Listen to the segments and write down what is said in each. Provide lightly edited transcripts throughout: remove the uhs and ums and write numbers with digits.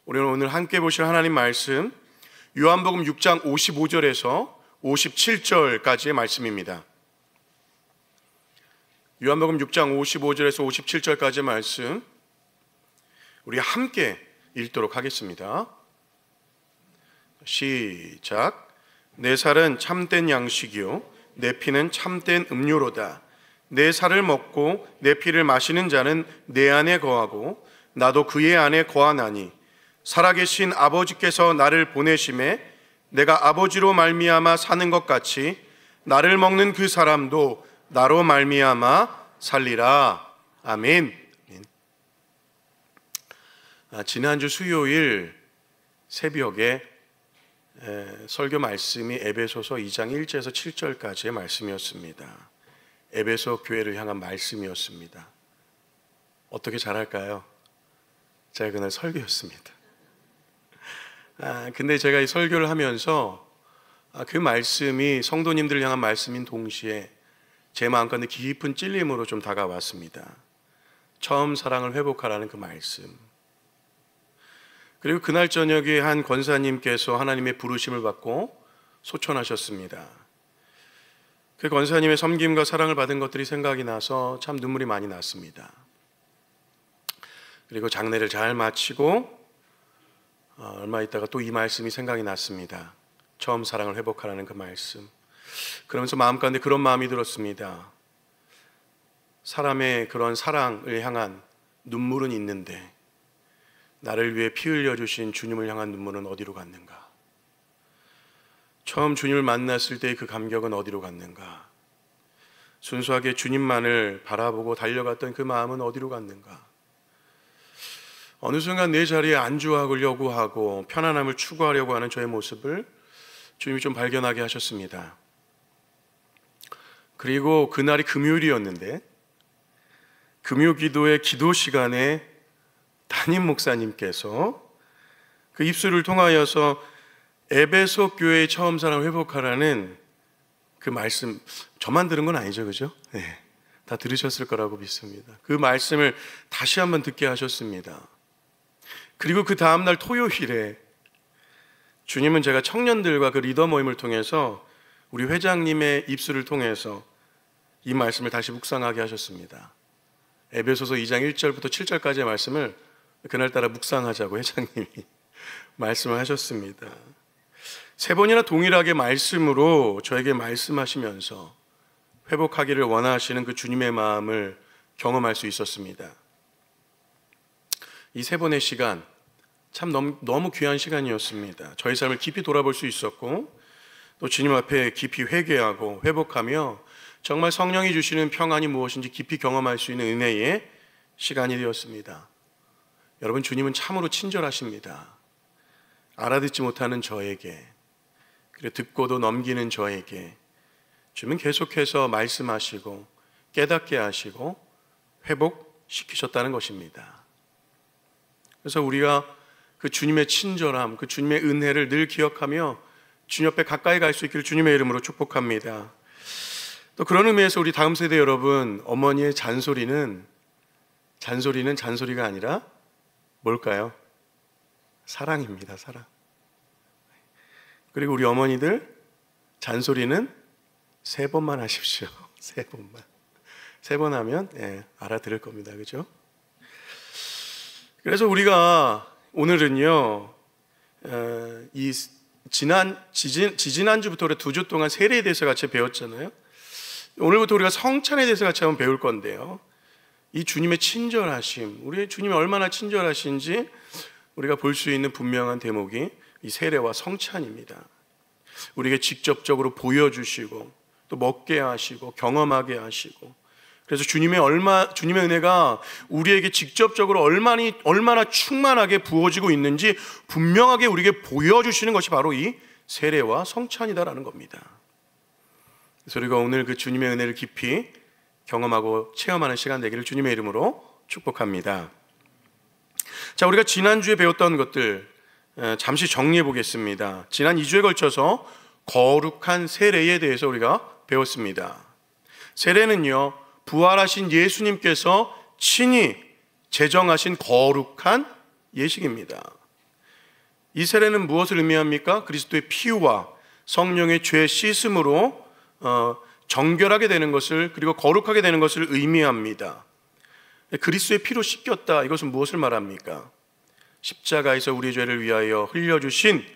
우리는 오늘 함께 보실 하나님 말씀 요한복음 6장 55절에서 57절까지의 말씀입니다. 요한복음 6장 55절에서 57절까지의 말씀 우리 함께 읽도록 하겠습니다. 시작. 내 살은 참된 양식이요 내 피는 참된 음료로다. 내 살을 먹고 내 피를 마시는 자는 내 안에 거하고 나도 그의 안에 거하나니 살아계신 아버지께서 나를 보내심에 내가 아버지로 말미암아 사는 것 같이 나를 먹는 그 사람도 나로 말미암아 살리라. 아멘. 지난주 수요일 새벽에 설교 말씀이 에베소서 2장 1절에서 7절까지의 말씀이었습니다. 에베소 교회를 향한 말씀이었습니다. 어떻게 잘할까요? 제가 그날 설교였습니다. 근데 제가 이 설교를 하면서 그 말씀이 성도님들을 향한 말씀인 동시에 제 마음가운데 깊은 찔림으로 좀 다가왔습니다. 처음 사랑을 회복하라는 그 말씀. 그리고 그날 저녁에 한 권사님께서 하나님의 부르심을 받고 소천하셨습니다. 그 권사님의 섬김과 사랑을 받은 것들이 생각이 나서 참 눈물이 많이 났습니다. 그리고 장례를 잘 마치고 얼마 있다가 또 이 말씀이 생각이 났습니다. 처음 사랑을 회복하라는 그 말씀. 그러면서 마음 가운데 그런 마음이 들었습니다. 사람의 그런 사랑을 향한 눈물은 있는데 나를 위해 피 흘려주신 주님을 향한 눈물은 어디로 갔는가? 처음 주님을 만났을 때의 그 감격은 어디로 갔는가? 순수하게 주님만을 바라보고 달려갔던 그 마음은 어디로 갔는가? 어느 순간 내 자리에 안주하려고 하고 편안함을 추구하려고 하는 저의 모습을 주님이 좀 발견하게 하셨습니다. 그리고 그날이 금요일이었는데 금요기도의 기도 시간에 담임 목사님께서 그 입술을 통하여서 에베소 교회의 처음 사랑 회복하라는 그 말씀, 저만 들은 건 아니죠, 그죠? 네, 다 들으셨을 거라고 믿습니다. 그 말씀을 다시 한번 듣게 하셨습니다. 그리고 그 다음날 토요일에 주님은 제가 청년들과 그 리더 모임을 통해서 우리 회장님의 입술을 통해서 이 말씀을 다시 묵상하게 하셨습니다. 에베소서 2장 1절부터 7절까지의 말씀을 그날따라 묵상하자고 회장님이 말씀을 하셨습니다. 세 번이나 동일하게 말씀으로 저에게 말씀하시면서 회복하기를 원하시는 그 주님의 마음을 경험할 수 있었습니다. 이 세 번의 시간 참 너무 귀한 시간이었습니다. 저희 삶을 깊이 돌아볼 수 있었고 또 주님 앞에 깊이 회개하고 회복하며 정말 성령이 주시는 평안이 무엇인지 깊이 경험할 수 있는 은혜의 시간이 되었습니다. 여러분, 주님은 참으로 친절하십니다. 알아듣지 못하는 저에게, 그리고 듣고도 넘기는 저에게 주님은 계속해서 말씀하시고 깨닫게 하시고 회복시키셨다는 것입니다. 그래서 우리가 그 주님의 친절함, 그 주님의 은혜를 늘 기억하며 주님 옆에 가까이 갈 수 있기를 주님의 이름으로 축복합니다. 또 그런 의미에서 우리 다음 세대 여러분, 어머니의 잔소리는 잔소리가 아니라 뭘까요? 사랑입니다. 사랑. 그리고 우리 어머니들 잔소리는 3번만 하십시오. 3번만. 3번 하면 알아들을 겁니다. 그죠? 그래서 우리가 오늘은요, 이 지지난주부터 우리 2주 동안 세례에 대해서 같이 배웠잖아요. 오늘부터 우리가 성찬에 대해서 같이 한번 배울 건데요. 이 주님의 친절하심, 우리 주님이 얼마나 친절하신지 우리가 볼 수 있는 분명한 대목이 이 세례와 성찬입니다. 우리에게 직접적으로 보여주시고 또 먹게 하시고 경험하게 하시고, 그래서 주님의 은혜가 우리에게 직접적으로 얼마나 충만하게 부어지고 있는지 분명하게 우리에게 보여주시는 것이 바로 이 세례와 성찬이다라는 겁니다. 그래서 우리가 오늘 그 주님의 은혜를 깊이 경험하고 체험하는 시간 되기를 주님의 이름으로 축복합니다. 자, 우리가 지난주에 배웠던 것들 잠시 정리해 보겠습니다. 지난 2주에 걸쳐서 거룩한 세례에 대해서 우리가 배웠습니다. 세례는요, 부활하신 예수님께서 친히 제정하신 거룩한 예식입니다. 이 세례는 무엇을 의미합니까? 그리스도의 피와 성령의 죄 씻음으로 정결하게 되는 것을, 그리고 거룩하게 되는 것을 의미합니다. 그리스도의 피로 씻겼다, 이것은 무엇을 말합니까? 십자가에서 우리 죄를 위하여 흘려주신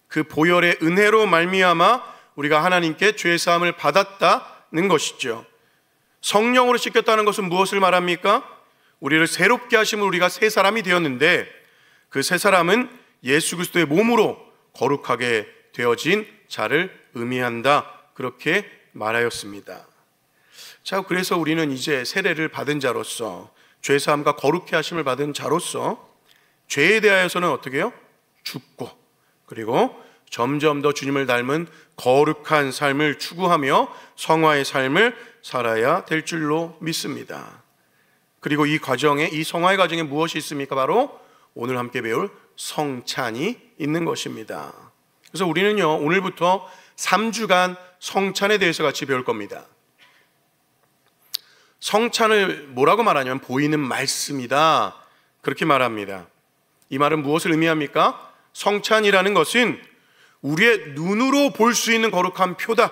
그 보혈의 은혜로 말미암아 우리가 하나님께 죄 사함을 받았다는 것이죠. 성령으로 씻겼다는 것은 무엇을 말합니까? 우리를 새롭게 하심으로 우리가 새 사람이 되었는데, 그 새 사람은 예수 그리스도의 몸으로 거룩하게 되어진 자를 의미한다, 그렇게 말하였습니다. 자, 그래서 우리는 이제 세례를 받은 자로서, 죄 사함과 거룩해 하심을 받은 자로서 죄에 대하여서는 어떻게 해요? 죽고, 그리고 점점 더 주님을 닮은 거룩한 삶을 추구하며 성화의 삶을 살아야 될 줄로 믿습니다. 그리고 이 과정에, 이 성화의 과정에 무엇이 있습니까? 바로 오늘 함께 배울 성찬이 있는 것입니다. 그래서 우리는요, 오늘부터 3주간 성찬에 대해서 같이 배울 겁니다. 성찬을 뭐라고 말하냐면 보이는 말씀이다, 그렇게 말합니다. 이 말은 무엇을 의미합니까? 성찬이라는 것은 우리의 눈으로 볼 수 있는 거룩한 표다.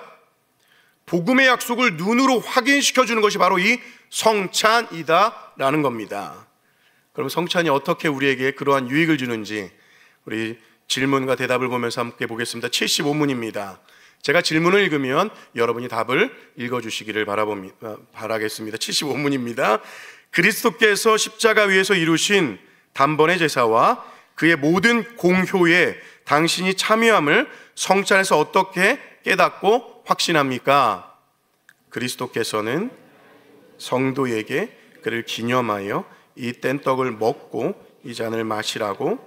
복음의 약속을 눈으로 확인시켜주는 것이 바로 이 성찬이다 라는 겁니다. 그럼 성찬이 어떻게 우리에게 그러한 유익을 주는지 우리 질문과 대답을 보면서 함께 보겠습니다. 75문입니다. 제가 질문을 읽으면 여러분이 답을 읽어주시기를 바라겠습니다. 75문입니다. 그리스도께서 십자가 위에서 이루신 단번의 제사와 그의 모든 공효에 당신이 참여함을 성찬에서 어떻게 깨닫고 확신합니까? 그리스도께서는 성도에게 그를 기념하여 이 뗀떡을 먹고 이 잔을 마시라고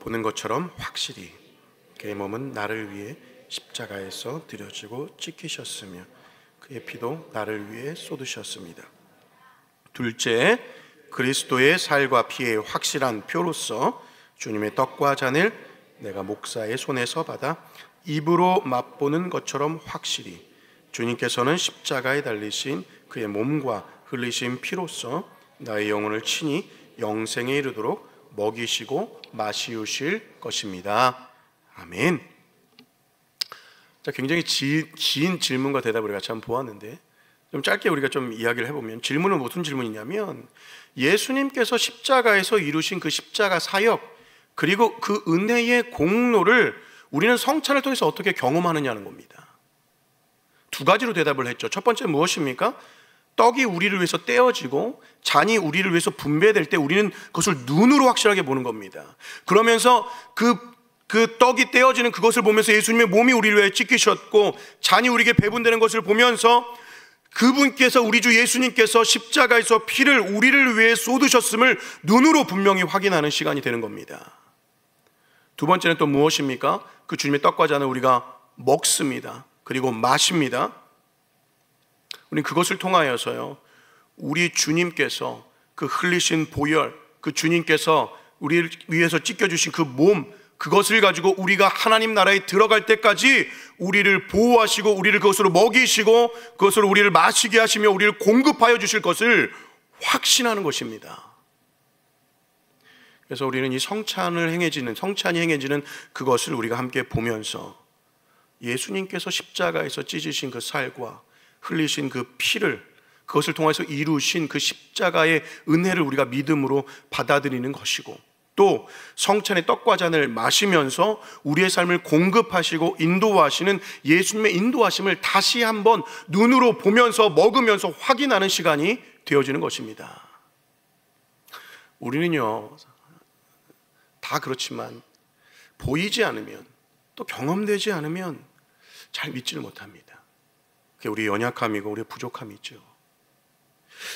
보는 것처럼 확실히 그의 몸은 나를 위해 십자가에서 드려지고 찢기셨으며 그의 피도 나를 위해 쏟으셨습니다. 둘째, 그리스도의 살과 피의 확실한 표로서 주님의 떡과 잔을 내가 목사의 손에서 받아 입으로 맛보는 것처럼 확실히 주님께서는 십자가에 달리신 그의 몸과 흘리신 피로서 나의 영혼을 친히 영생에 이르도록 먹이시고 마시우실 것입니다. 아멘. 자, 굉장히 긴 질문과 대답을 우리가 참 보았는데, 좀 짧게 우리가 좀 이야기를 해보면, 질문은 무슨 질문이냐면 예수님께서 십자가에서 이루신 그 십자가 사역, 그리고 그 은혜의 공로를 우리는 성찬을 통해서 어떻게 경험하느냐는 겁니다. 두 가지로 대답을 했죠. 첫 번째는 무엇입니까? 떡이 우리를 위해서 떼어지고 잔이 우리를 위해서 분배될 때 우리는 그것을 눈으로 확실하게 보는 겁니다. 그러면서 그 떡이 떼어지는 그것을 보면서 예수님의 몸이 우리를 위해 찢기셨고 잔이 우리에게 배분되는 것을 보면서 그분께서, 우리 주 예수님께서 십자가에서 피를 우리를 위해 쏟으셨음을 눈으로 분명히 확인하는 시간이 되는 겁니다. 두 번째는 또 무엇입니까? 그 주님의 떡과 잔을 우리가 먹습니다. 그리고 마십니다. 우리는 그것을 통하여서요, 우리 주님께서 그 흘리신 보혈, 그 주님께서 우리를 위해서 찢겨주신 그 몸, 그것을 가지고 우리가 하나님 나라에 들어갈 때까지 우리를 보호하시고 우리를 그것으로 먹이시고 그것으로 우리를 마시게 하시며 우리를 공급하여 주실 것을 확신하는 것입니다. 그래서 우리는 이 성찬이 행해지는 그것을 우리가 함께 보면서 예수님께서 십자가에서 찢으신 그 살과 흘리신 그 피를, 그것을 통해서 이루신 그 십자가의 은혜를 우리가 믿음으로 받아들이는 것이고, 또 성찬의 떡과 잔을 마시면서 우리의 삶을 공급하시고 인도하시는 예수님의 인도하심을 다시 한번 눈으로 보면서 먹으면서 확인하는 시간이 되어지는 것입니다. 우리는요, 다 그렇지만 보이지 않으면, 또 경험되지 않으면 잘 믿지를 못합니다. 그게 우리의 연약함이고 우리의 부족함이죠.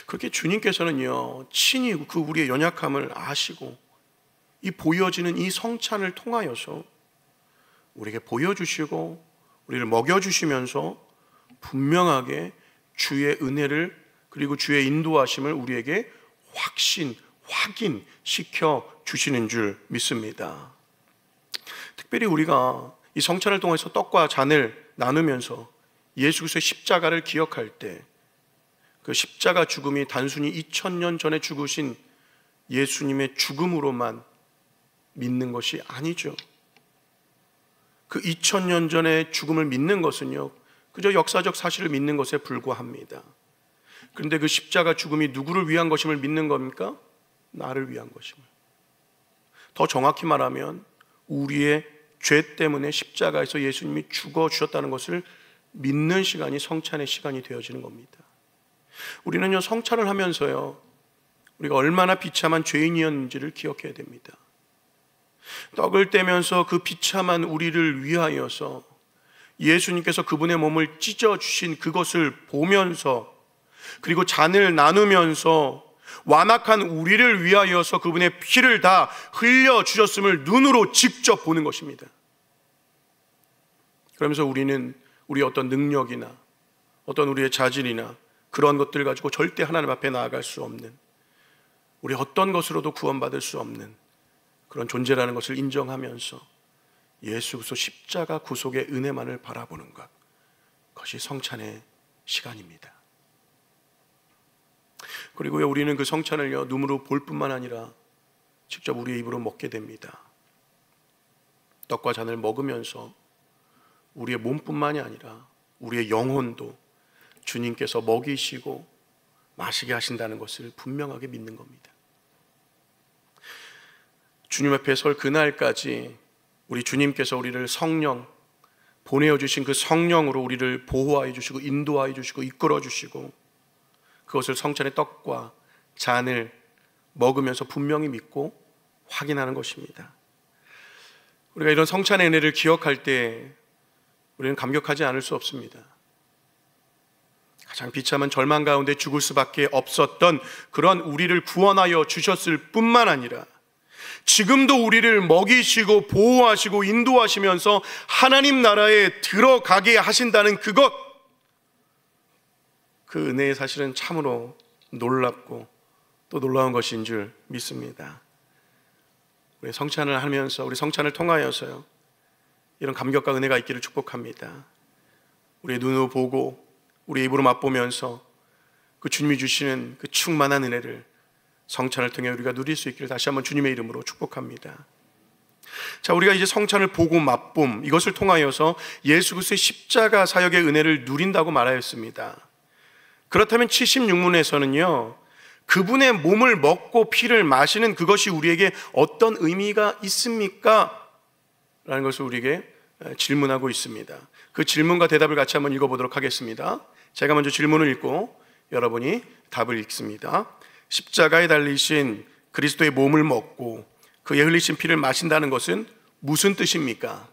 그렇게 주님께서는요, 친히 그 우리의 연약함을 아시고 이 보여지는 이 성찬을 통하여서 우리에게 보여주시고 우리를 먹여주시면서 분명하게 주의 은혜를, 그리고 주의 인도하심을 우리에게 확인시켜 주시는 줄 믿습니다. 특별히 우리가 이 성찬을 통해서 떡과 잔을 나누면서 예수 그리스도의 십자가를 기억할 때 그 십자가 죽음이 단순히 2000년 전에 죽으신 예수님의 죽음으로만 믿는 것이 아니죠. 그 2000년 전의 죽음을 믿는 것은요, 그저 역사적 사실을 믿는 것에 불과합니다. 그런데 그 십자가 죽음이 누구를 위한 것임을 믿는 겁니까? 나를 위한 것임을. 더 정확히 말하면 우리의 죄 때문에 십자가에서 예수님이 죽어주셨다는 것을 믿는 시간이 성찬의 시간이 되어지는 겁니다. 우리는요, 성찬을 하면서요, 우리가 얼마나 비참한 죄인이었는지를 기억해야 됩니다. 떡을 떼면서 그 비참한 우리를 위하여서 예수님께서 그분의 몸을 찢어주신 그것을 보면서, 그리고 잔을 나누면서 완악한 우리를 위하여서 그분의 피를 다 흘려주셨음을 눈으로 직접 보는 것입니다. 그러면서 우리는 우리의 어떤 능력이나 어떤 우리의 자질이나 그런 것들 가지고 절대 하나님 앞에 나아갈 수 없는, 우리 어떤 것으로도 구원받을 수 없는 그런 존재라는 것을 인정하면서 예수 그리스도 십자가 구속의 은혜만을 바라보는 것, 그것이 성찬의 시간입니다. 그리고요, 우리는 그 성찬을요, 눈으로 볼 뿐만 아니라 직접 우리의 입으로 먹게 됩니다. 떡과 잔을 먹으면서 우리의 몸뿐만이 아니라 우리의 영혼도 주님께서 먹이시고 마시게 하신다는 것을 분명하게 믿는 겁니다. 주님 앞에 설 그날까지 우리 주님께서 우리를 성령 보내어 주신 그 성령으로 우리를 보호하여 주시고 인도하여 주시고 이끌어 주시고, 그것을 성찬의 떡과 잔을 먹으면서 분명히 믿고 확인하는 것입니다. 우리가 이런 성찬의 은혜를 기억할 때 우리는 감격하지 않을 수 없습니다. 가장 비참한 절망 가운데 죽을 수밖에 없었던 그런 우리를 구원하여 주셨을 뿐만 아니라 지금도 우리를 먹이시고 보호하시고 인도하시면서 하나님 나라에 들어가게 하신다는 그것, 그 은혜의 사실은 참으로 놀랍고 또 놀라운 것인 줄 믿습니다. 우리 성찬을 하면서, 우리 성찬을 통하여서요, 이런 감격과 은혜가 있기를 축복합니다. 우리의 눈으로 보고 우리의 입으로 맛보면서 그 주님이 주시는 그 충만한 은혜를 성찬을 통해 우리가 누릴 수 있기를 다시 한번 주님의 이름으로 축복합니다. 자, 우리가 이제 성찬을 보고 맛봄, 이것을 통하여서 예수 그리스도의 십자가 사역의 은혜를 누린다고 말하였습니다. 그렇다면 76문에서는요, 그분의 몸을 먹고 피를 마시는 그것이 우리에게 어떤 의미가 있습니까? 라는 것을 우리에게 질문하고 있습니다. 그 질문과 대답을 같이 한번 읽어보도록 하겠습니다. 제가 먼저 질문을 읽고 여러분이 답을 읽습니다. 십자가에 달리신 그리스도의 몸을 먹고 그의 흘리신 피를 마신다는 것은 무슨 뜻입니까?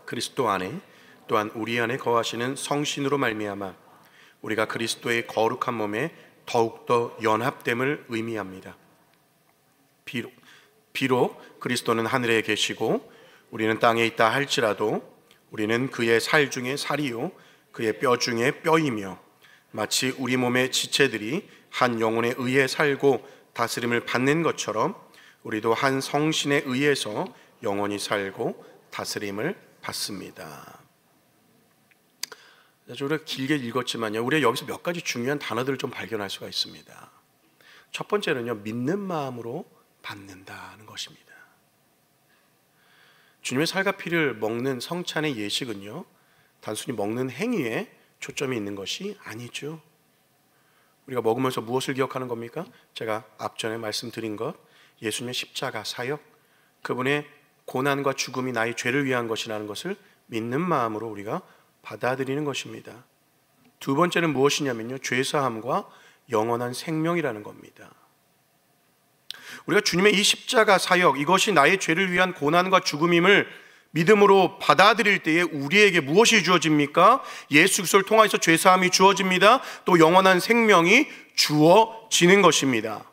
그리스도 안에 또한 우리 안에 거하시는 성신으로 말미암아 우리가 그리스도의 거룩한 몸에 더욱더 연합됨을 의미합니다. 비록 그리스도는 하늘에 계시고 우리는 땅에 있다 할지라도 우리는 그의 살 중에 살이요 그의 뼈 중에 뼈이며 마치 우리 몸의 지체들이 한 영혼에 의해 살고 다스림을 받는 것처럼 우리도 한 성신에 의해서 영원히 살고 다스림을 받습니다. 우리가 길게 읽었지만요, 우리가 여기서 몇 가지 중요한 단어들을 좀 발견할 수가 있습니다. 첫 번째는요, 믿는 마음으로 받는다는 것입니다. 주님의 살과 피를 먹는 성찬의 예식은요, 단순히 먹는 행위에 초점이 있는 것이 아니죠. 우리가 먹으면서 무엇을 기억하는 겁니까? 제가 앞전에 말씀드린 것, 예수님의 십자가 사역, 그분의 고난과 죽음이 나의 죄를 위한 것이라는 것을 믿는 마음으로 우리가 받아들이는 것입니다. 두 번째는 무엇이냐면요, 죄사함과 영원한 생명이라는 겁니다. 우리가 주님의 이 십자가 사역, 이것이 나의 죄를 위한 고난과 죽음임을 믿음으로 받아들일 때에 우리에게 무엇이 주어집니까? 예수 그리스도를 통해서 죄사함이 주어집니다. 또 영원한 생명이 주어지는 것입니다.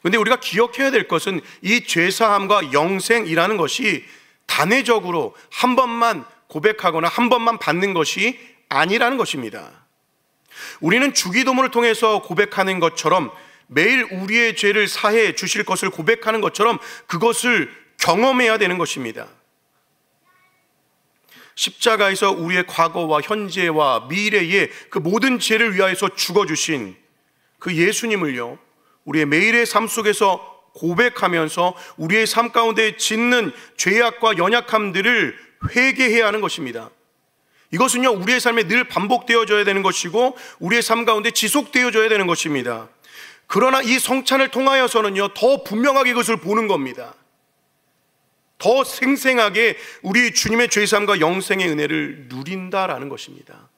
그런데 우리가 기억해야 될 것은 이 죄사함과 영생이라는 것이 단회적으로 한 번만 고백하거나 한 번만 받는 것이 아니라는 것입니다. 우리는 주기도문을 통해서 고백하는 것처럼 매일 우리의 죄를 사해 주실 것을 고백하는 것처럼 그것을 경험해야 되는 것입니다. 십자가에서 우리의 과거와 현재와 미래의 그 모든 죄를 위하여서 죽어주신 그 예수님을요, 우리의 매일의 삶 속에서 고백하면서 우리의 삶 가운데 짓는 죄악과 연약함들을 회개해야 하는 것입니다. 이것은요, 우리의 삶에 늘 반복되어져야 되는 것이고 우리의 삶 가운데 지속되어져야 되는 것입니다. 그러나 이 성찬을 통하여서는요, 더 분명하게 이것을 보는 겁니다. 더 생생하게 우리 주님의 죄사함과 영생의 은혜를 누린다라는 것입니다.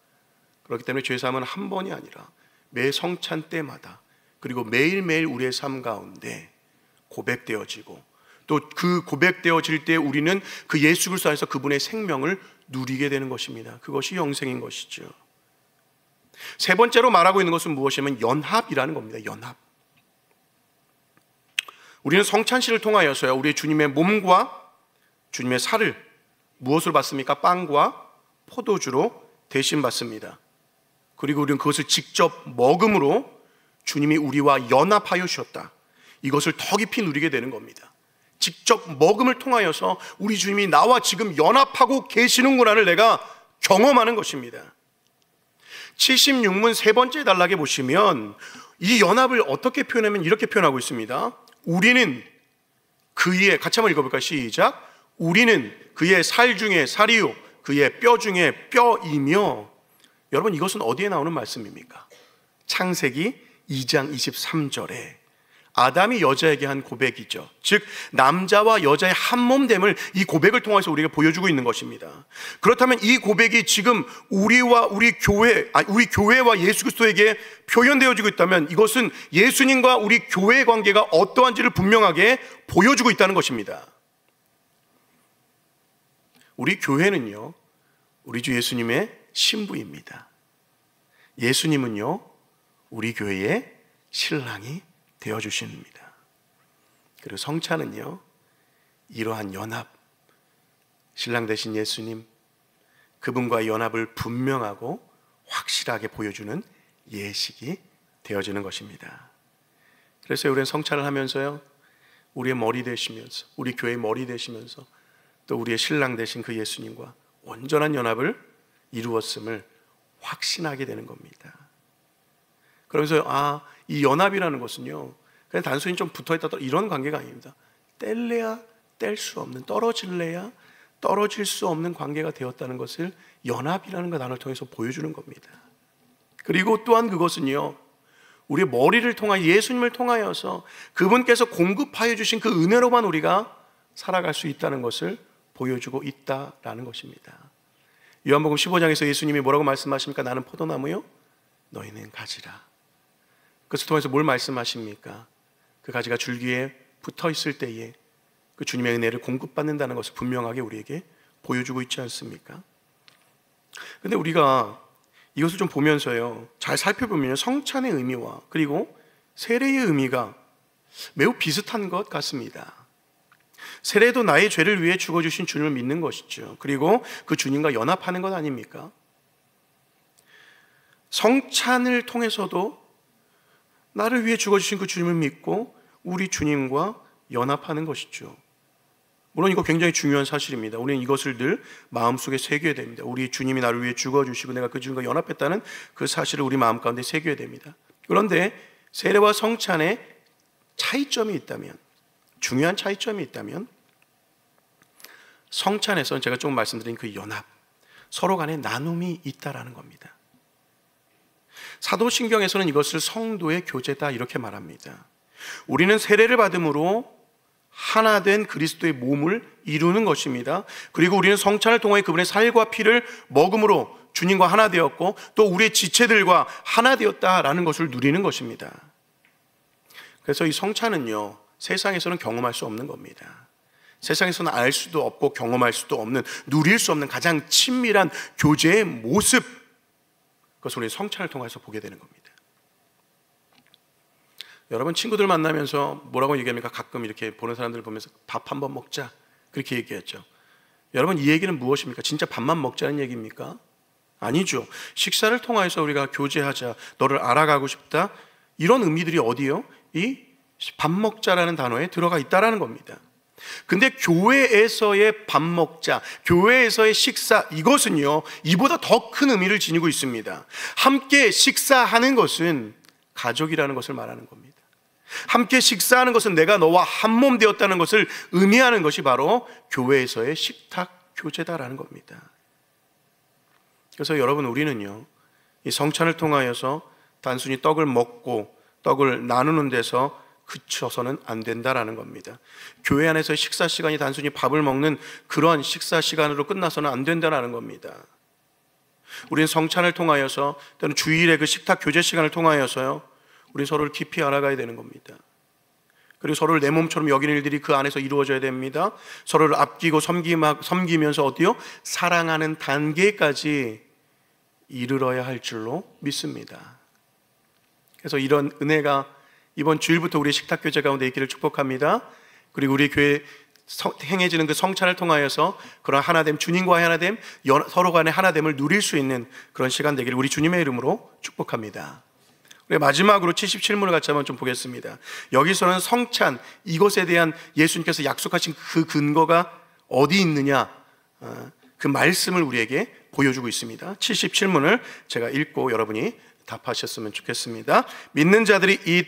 그렇기 때문에 죄사함은 한 번이 아니라 매 성찬 때마다, 그리고 매일매일 우리의 삶 가운데 고백되어지고, 또 그 고백되어질 때 우리는 그 예수 그리스도 안에서 그분의 생명을 누리게 되는 것입니다. 그것이 영생인 것이죠. 세 번째로 말하고 있는 것은 무엇이냐면 연합이라는 겁니다. 연합. 우리는 성찬식을 통하여서요, 우리 주님의 몸과 주님의 살을 무엇으로 받습니까? 빵과 포도주로 대신 받습니다. 그리고 우리는 그것을 직접 먹음으로 주님이 우리와 연합하여 주셨다, 이것을 더 깊이 누리게 되는 겁니다. 직접 먹음을 통하여서 우리 주님이 나와 지금 연합하고 계시는구나를 내가 경험하는 것입니다. 76문 세 번째 단락에 보시면 이 연합을 어떻게 표현하면 이렇게 표현하고 있습니다. 우리는 그의, 같이 한번 읽어볼까요? 시작. 우리는 그의 살 중에 살이요 그의 뼈 중에 뼈이며. 여러분, 이것은 어디에 나오는 말씀입니까? 창세기 2장 23절에 아담이 여자에게 한 고백이죠. 즉 남자와 여자의 한몸됨을 이 고백을 통해서 우리에게 보여주고 있는 것입니다. 그렇다면 이 고백이 지금 우리와 우리 교회와 예수 그리스도에게 표현되어지고 있다면 이것은 예수님과 우리 교회의 관계가 어떠한지를 분명하게 보여주고 있다는 것입니다. 우리 교회는요, 우리 주 예수님의 신부입니다. 예수님은요, 우리 교회의 신랑이 되어주십니다. 그리고 성찬은요, 이러한 연합, 신랑 되신 예수님, 그분과의 연합을 분명하고 확실하게 보여주는 예식이 되어지는 것입니다. 그래서 우리는 성찬을 하면서요, 우리의 머리 되시면서, 우리 교회의 머리 되시면서 또 우리의 신랑 되신 그 예수님과 온전한 연합을 이루었음을 확신하게 되는 겁니다. 그러면서 이 연합이라는 것은요, 그냥 단순히 좀 붙어있다 이런 관계가 아닙니다. 뗄래야 뗄 수 없는, 떨어질래야 떨어질 수 없는 관계가 되었다는 것을 연합이라는 그 단어를 통해서 보여주는 겁니다. 그리고 또한 그것은요, 우리의 머리를 통하여 예수님을 통하여서 그분께서 공급하여 주신 그 은혜로만 우리가 살아갈 수 있다는 것을 보여주고 있다라는 것입니다. 요한복음 15장에서 예수님이 뭐라고 말씀하십니까? 나는 포도나무요, 너희는 가지라. 그것을 통해서 뭘 말씀하십니까? 그 가지가 줄기에 붙어 있을 때에 그 주님의 은혜를 공급받는다는 것을 분명하게 우리에게 보여주고 있지 않습니까? 근데 우리가 이것을 좀 보면서요, 잘 살펴보면 성찬의 의미와 그리고 세례의 의미가 매우 비슷한 것 같습니다. 세례도 나의 죄를 위해 죽어주신 주님을 믿는 것이죠. 그리고 그 주님과 연합하는 것 아닙니까? 성찬을 통해서도 나를 위해 죽어주신 그 주님을 믿고 우리 주님과 연합하는 것이죠. 물론 이거 굉장히 중요한 사실입니다. 우리는 이것을 늘 마음속에 새겨야 됩니다. 우리 주님이 나를 위해 죽어주시고 내가 그 주님과 연합했다는 그 사실을 우리 마음 가운데 새겨야 됩니다. 그런데 세례와 성찬에 차이점이 있다면, 중요한 차이점이 있다면, 성찬에서는 제가 조금 말씀드린 그 연합, 서로 간에 나눔이 있다라는 겁니다. 사도신경에서는 이것을 성도의 교제다 이렇게 말합니다. 우리는 세례를 받음으로 하나 된 그리스도의 몸을 이루는 것입니다. 그리고 우리는 성찬을 통해 그분의 살과 피를 먹음으로 주님과 하나 되었고 또 우리의 지체들과 하나 되었다라는 것을 누리는 것입니다. 그래서 이 성찬은요, 세상에서는 경험할 수 없는 겁니다. 세상에서는 알 수도 없고 경험할 수도 없는, 누릴 수 없는 가장 친밀한 교제의 모습, 그것을 우리 성찬을 통해서 보게 되는 겁니다. 여러분, 친구들 만나면서 뭐라고 얘기합니까? 가끔 이렇게 보는 사람들을 보면서 밥 한번 먹자 그렇게 얘기했죠. 여러분, 이 얘기는 무엇입니까? 진짜 밥만 먹자는 얘기입니까? 아니죠. 식사를 통해서 우리가 교제하자, 너를 알아가고 싶다, 이런 의미들이 어디요? 이 밥 먹자라는 단어에 들어가 있다라는 겁니다. 근데 교회에서의 밥 먹자, 교회에서의 식사, 이것은요, 이보다 더 큰 의미를 지니고 있습니다. 함께 식사하는 것은 가족이라는 것을 말하는 겁니다. 함께 식사하는 것은 내가 너와 한 몸 되었다는 것을 의미하는 것이 바로 교회에서의 식탁 교제다라는 겁니다. 그래서 여러분, 우리는요, 이 성찬을 통하여서 단순히 떡을 먹고 떡을 나누는 데서 그쳐서는 안 된다라는 겁니다. 교회 안에서의 식사 시간이 단순히 밥을 먹는 그런 식사 시간으로 끝나서는 안 된다라는 겁니다. 우리는 성찬을 통하여서, 또는 주일의 그 식탁 교제 시간을 통하여서요, 우리 서로를 깊이 알아가야 되는 겁니다. 그리고 서로를 내 몸처럼 여기는 일들이 그 안에서 이루어져야 됩니다. 서로를 아끼고 섬기면서 어디요? 사랑하는 단계까지 이르러야 할 줄로 믿습니다. 그래서 이런 은혜가 이번 주일부터 우리 식탁 교제 가운데 있기를 축복합니다. 그리고 우리 교회 행해지는 그 성찬을 통하여서 그런 하나됨, 주님과의 하나됨, 서로 간의 하나됨을 누릴 수 있는 그런 시간 되기를 우리 주님의 이름으로 축복합니다. 우리 마지막으로 77문을 같이 한번 좀 보겠습니다. 여기서는 성찬, 이것에 대한 예수님께서 약속하신 그 근거가 어디 있느냐, 그 말씀을 우리에게 보여주고 있습니다. 77문을 제가 읽고 여러분이 답하셨으면 좋겠습니다. 믿는 자들이 이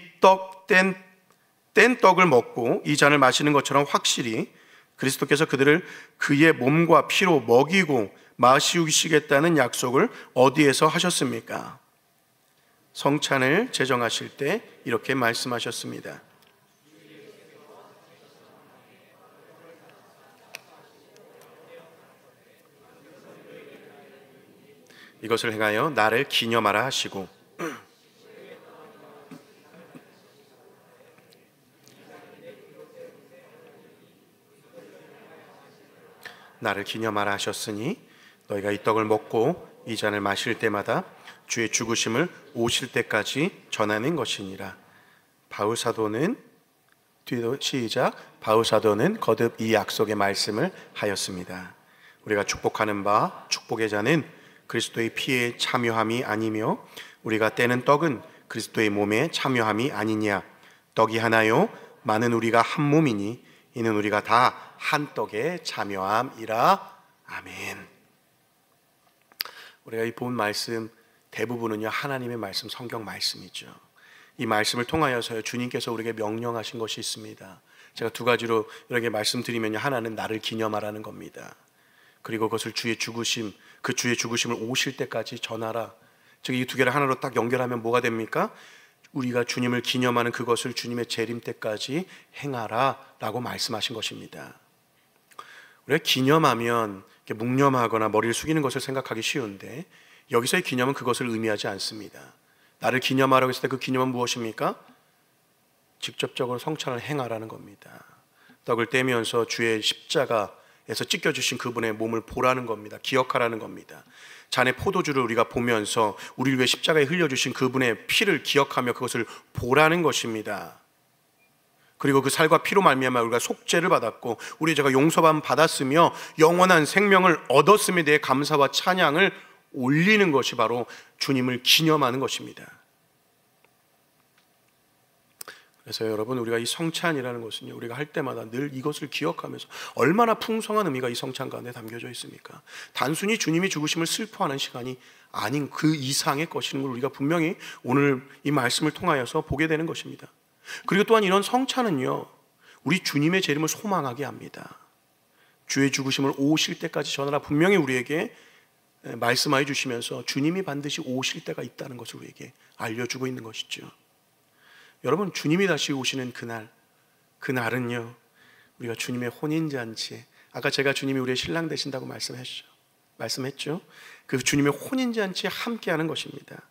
뗀 떡을 먹고 이 잔을 마시는 것처럼 확실히 그리스도께서 그들을 그의 몸과 피로 먹이고 마시우시겠다는 약속을 어디에서 하셨습니까? 성찬을 제정하실 때 이렇게 말씀하셨습니다. 이것을 행하여 나를 기념하라 하시고, 나를 기념하라 하셨으니 너희가 이 떡을 먹고 이 잔을 마실 때마다 주의 죽으심을 오실 때까지 전하는 것이니라. 바울사도는 바울사도는 거듭 이 약속의 말씀을 하였습니다. 우리가 축복하는 바 축복의 잔은 그리스도의 피에 참여함이 아니며 우리가 떼는 떡은 그리스도의 몸에 참여함이 아니냐. 떡이 하나요 많은 우리가 한 몸이니 이는 우리가 다 한 떡에 참여함이라. 아멘. 우리가 이 본 말씀 대부분은요, 하나님의 말씀, 성경 말씀이죠. 이 말씀을 통하여서 주님께서 우리에게 명령하신 것이 있습니다. 제가 두 가지로 이렇게 말씀드리면요, 하나는 나를 기념하라는 겁니다. 그리고 그것을 주의 죽으심, 그 주의 죽으심을 오실 때까지 전하라. 즉 이 두 개를 하나로 딱 연결하면 뭐가 됩니까? 우리가 주님을 기념하는 그것을 주님의 재림 때까지 행하라 라고 말씀하신 것입니다. 우리가 기념하면 이렇게 묵념하거나 머리를 숙이는 것을 생각하기 쉬운데, 여기서의 기념은 그것을 의미하지 않습니다. 나를 기념하라고 했을 때 그 기념은 무엇입니까? 직접적으로 성찬을 행하라는 겁니다. 떡을 떼면서 주의 십자가에서 찢겨주신 그분의 몸을 보라는 겁니다. 기억하라는 겁니다. 잔의 포도주를 우리가 보면서 우리를 위해 십자가에 흘려주신 그분의 피를 기억하며 그것을 보라는 것입니다. 그리고 그 살과 피로 말미암아 우리가 속죄를 받았고 우리 죄가 용서받음 받았으며 영원한 생명을 얻었음에 대해 감사와 찬양을 올리는 것이 바로 주님을 기념하는 것입니다. 그래서 여러분, 우리가 이 성찬이라는 것은요, 우리가 할 때마다 늘 이것을 기억하면서 얼마나 풍성한 의미가 이 성찬 가운데 담겨져 있습니까? 단순히 주님이 죽으심을 슬퍼하는 시간이 아닌 그 이상의 것인 걸 우리가 분명히 오늘 이 말씀을 통하여서 보게 되는 것입니다. 그리고 또한 이런 성찬은요, 우리 주님의 재림을 소망하게 합니다. 주의 죽으심을 오실 때까지 전하라 분명히 우리에게 말씀하여 주시면서 주님이 반드시 오실 때가 있다는 것을 우리에게 알려주고 있는 것이죠. 여러분, 주님이 다시 오시는 그날은요, 우리가 주님의 혼인잔치에, 아까 제가 주님이 우리의 신랑 되신다고 말씀했죠. 그 주님의 혼인잔치에 함께하는 것입니다.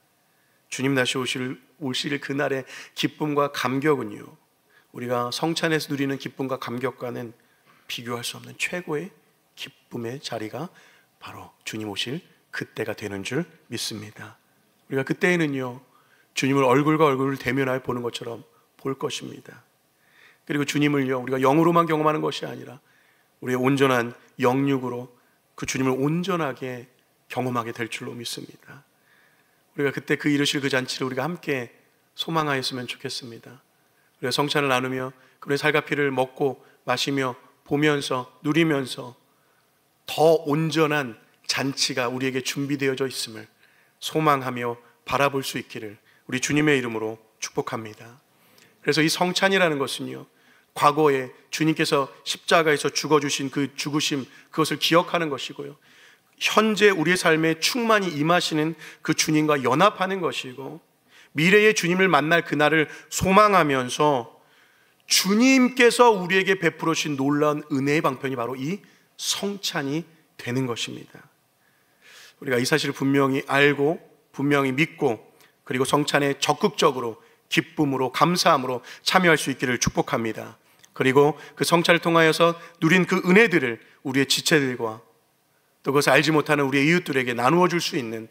주님 다시 오실 그날의 기쁨과 감격은요, 우리가 성찬에서 누리는 기쁨과 감격과는 비교할 수 없는 최고의 기쁨의 자리가 바로 주님 오실 그때가 되는 줄 믿습니다. 우리가 그때에는요, 주님을 얼굴과 얼굴을 대면하여 보는 것처럼 볼 것입니다. 그리고 주님을요, 우리가 영으로만 경험하는 것이 아니라 우리의 온전한 영육으로 그 주님을 온전하게 경험하게 될 줄로 믿습니다. 우리가 그때 그 이루실 그 잔치를 우리가 함께 소망하였으면 좋겠습니다. 우리가 성찬을 나누며 그분의 살과 피를 먹고 마시며 보면서 누리면서 더 온전한 잔치가 우리에게 준비되어져 있음을 소망하며 바라볼 수 있기를 우리 주님의 이름으로 축복합니다. 그래서 이 성찬이라는 것은요, 과거에 주님께서 십자가에서 죽어주신 그 죽으심, 그것을 기억하는 것이고요, 현재 우리의 삶에 충만히 임하시는 그 주님과 연합하는 것이고, 미래의 주님을 만날 그날을 소망하면서 주님께서 우리에게 베풀어 주신 놀라운 은혜의 방편이 바로 이 성찬이 되는 것입니다. 우리가 이 사실을 분명히 알고 분명히 믿고, 그리고 성찬에 적극적으로 기쁨으로 감사함으로 참여할 수 있기를 축복합니다. 그리고 그 성찬을 통하여서 누린 그 은혜들을 우리의 지체들과 또 그것을 알지 못하는 우리의 이웃들에게 나누어 줄 수 있는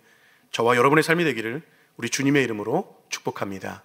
저와 여러분의 삶이 되기를 우리 주님의 이름으로 축복합니다.